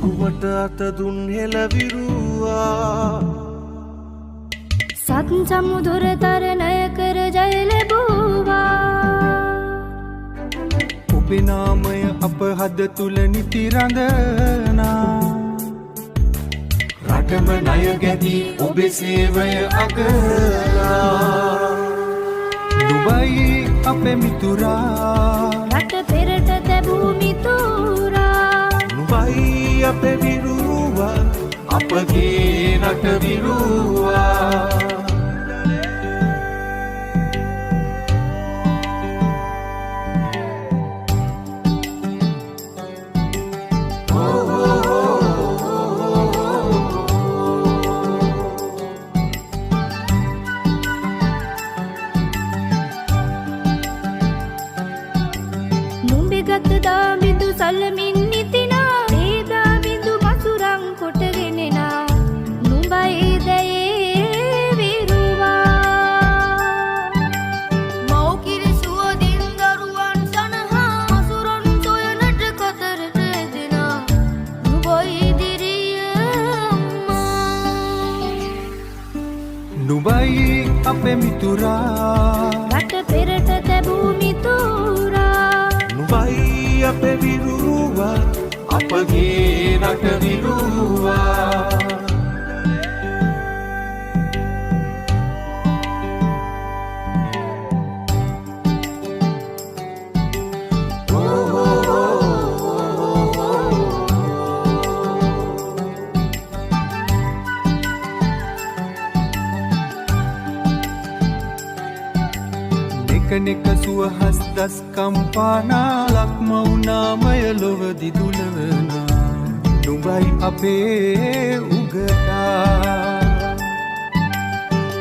නැකුමට අත දුන් හෙළවිරුවා සත් සමුදුර තරණය කර ජය ලැබුවා ඔබේ නාමය අප හද තුල නිති රඳනා රටම ණය ගැදී ඔබේ සේවය අගනා දුබයි අපේ මිතුරා රට පෙරට තැබූ මිතුරා නුඹයි අපේ විරුවා අපගේ රට විරුවා ගත දාබිඳු සල්ලමින් නිතිනා ඒදා බිඳු මසුරං කොටගෙනෙනා නුඹයි දැයේ විරුවා මෞකිරි සුවදින් දරුවන් සනහා මසුරන් සොයනට කතරට එදෙනා නුඹයි දිරිය අම්මා නුඹයි අපේ මිතුරා රට පෙරට තැබූ මිතුරා නුඹයි අපේ විරුවා අපගේ රට විරුවා නෙක සුවහස් දස් කම්පානා ලක්මවුනාමය ලොව දිදුලවනා නුඹයි අපේ උගතා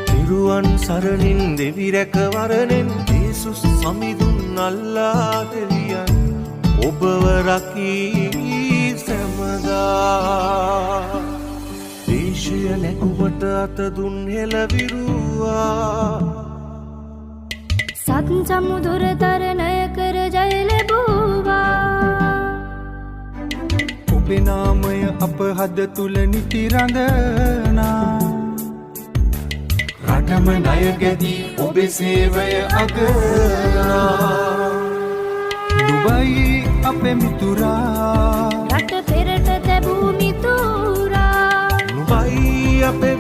තිරුවන් සරණින් දෙවි රැකවරණෙන් යේසුස් සමිඳුන් අල්ලා දෙවියන් ඔබව රකී සැමදා දේශය නැකුමට අත දුන් හෙළවිරුවා සත් සමුදුර තරණය කර ජය ලැබුවා ඔබේ නාමය අප හද තුල නිති රඳනා රටම ණය ගැදී ඔබේ සේවය අගනා දුබයි අපේ මිතුරා රට පෙරට තැබූ මිතුරා නුඹයි අපේ